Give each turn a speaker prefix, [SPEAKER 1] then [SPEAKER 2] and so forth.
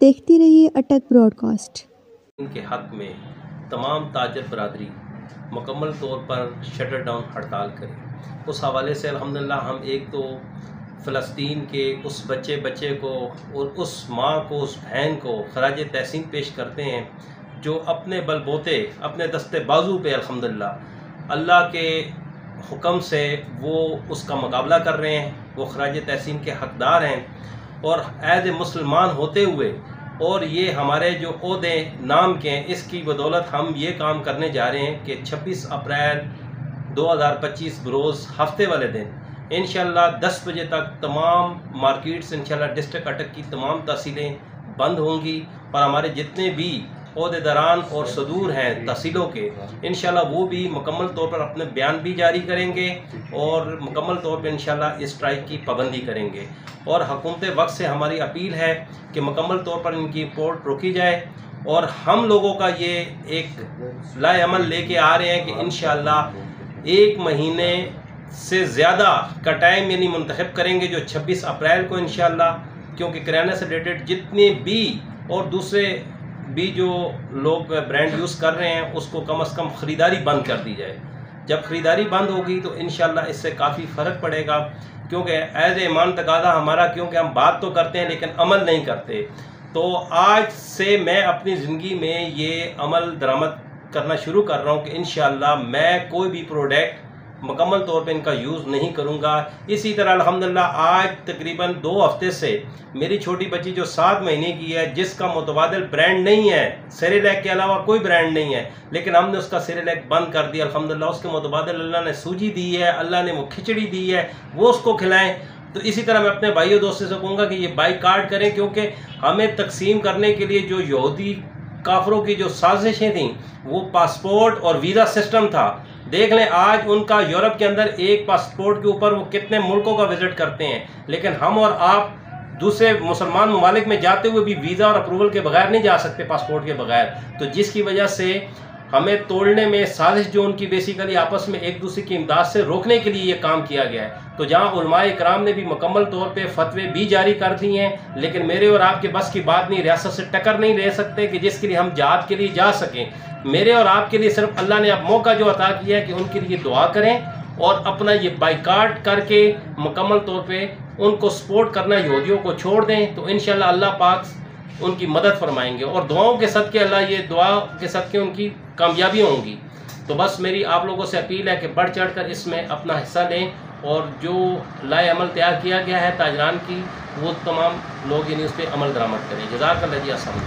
[SPEAKER 1] देखती रहिए अटक ब्रॉडकास्ट।
[SPEAKER 2] इनके हक़ में तमाम ताजर बरादरी मुकम्मल तौर पर शटर डाउन हड़ताल करे। उस हवाले से अल्हम्दुलिल्लाह हम एक तो फ़लस्तीन के उस बच्चे को और उस माँ को, उस बहन को ख़राज तहसीन पेश करते हैं जो अपने बलबोते, अपने दस्ते बाजू पे अल्हम्दुलिल्लाह अल्लाह के हुक्म से वो उसका मुकाबला कर रहे हैं, वो ख़राज तहसीन के हक़दार हैं। और एज़ ए मुसलमान होते हुए और ये हमारे जो ओहदे नाम के हैं, इसकी बदौलत हम ये काम करने जा रहे हैं कि 26 अप्रैल 2025 बरोज़ हफ्ते वाले दिन इंशाअल्लाह 10 बजे तक तमाम मार्केट्स इंशाअल्लाह डिस्ट्रिक्ट अटक की तमाम तहसीलें बंद होंगी और हमारे जितने भी ओहदेदारान और सदूर हैं तहसीलों के इंशाअल्लाह वो भी मुकम्मल तौर पर अपने बयान भी जारी करेंगे और मुकम्मल तौर पर इंशाअल्लाह इस स्ट्राइक की पाबंदी करेंगे। और हुकूमत वक्त से हमारी अपील है कि मुकम्मल तौर पर इनकी इम्पोर्ट रोकी जाए और हम लोगों का ये एक लाए अमल लेके आ रहे हैं कि इंशाअल्लाह 1 महीने से ज़्यादा का टाइम यानी मुंतखब करेंगे जो 26 अप्रैल को इंशाअल्लाह, क्योंकि किराना से रिलेटेड जितने भी और दूसरे भी जो लोग ब्रांड यूज़ कर रहे हैं उसको कम से कम ख़रीदारी बंद कर दी जाए। जब ख़रीदारी बंद होगी तो इंशाअल्लाह इससे काफ़ी फ़र्क पड़ेगा, क्योंकि एज़ ए ईमान तकाज़ा हमारा, क्योंकि हम बात तो करते हैं लेकिन अमल नहीं करते। तो आज से मैं अपनी ज़िंदगी में ये अमल दरामद करना शुरू कर रहा हूँ कि इंशाअल्लाह मैं कोई भी प्रोडक्ट मुकम्मल तौर पे इनका यूज़ नहीं करूँगा। इसी तरह अल्हम्दुलिल्लाह आज तकरीबन 2 हफ्ते से मेरी छोटी बच्ची जो 7 महीने की है, जिसका मुतबादिल ब्रांड नहीं है, सेरेलैक के अलावा कोई ब्रांड नहीं है, लेकिन हमने उसका सेरेलैक बंद कर दिया अल्हम्दुलिल्लाह। उसके मुतबादिल अल्लाह ने सूजी दी है, अल्लाह ने वो खिचड़ी दी है, वो उसको खिलाएं। तो इसी तरह मैं अपने भाइयों दोस्तों से कहूँगा कि ये बाइकाट करें, क्योंकि हमें तकसीम करने के लिए जो यहूदी काफरों की जो साजिशें थीं वो पासपोर्ट और वीज़ा सिस्टम था। देख लें आज उनका यूरोप के अंदर एक पासपोर्ट के ऊपर वो कितने मुल्कों का विज़िट करते हैं, लेकिन हम और आप दूसरे मुसलमान ममालिक में जाते हुए भी वीज़ा और अप्रूवल के बगैर नहीं जा सकते, पासपोर्ट के बगैर। तो जिसकी वजह से हमें तोड़ने में साजिश जो उनकी बेसिकली आपस में एक दूसरे की इमदाद से रोकने के लिए ये काम किया गया है। तो जहाँ उलमाए इकराम ने भी मुकम्मल तौर पे फतवे भी जारी कर दिए हैं, लेकिन मेरे और आपके बस की बात नहीं, रियासत से टक्कर नहीं ले सकते कि जिसके लिए हम जहाद के लिए जा सकें। मेरे और आपके लिए सिर्फ अल्लाह ने अब मौका जो अता किया है कि उनके लिए दुआ करें और अपना ये बाइकाट करके मुकम्मल तौर पर उनको सपोर्ट करना यहूदियों को छोड़ दें। तो इंशाअल्लाह अल्लाह पाक उनकी मदद फरमाएंगे और दुआओं के सदके अल्लाह ये दुआ के सदके उनकी कामयाबी होंगी। तो बस मेरी आप लोगों से अपील है कि बढ़ चढ़ कर इसमें अपना हिस्सा लें और जो लाए अमल तैयार किया गया है ताजरान की, वो तमाम लोग यानी उस पर अमल दरामद करें। जज़ाकल्लाह जी।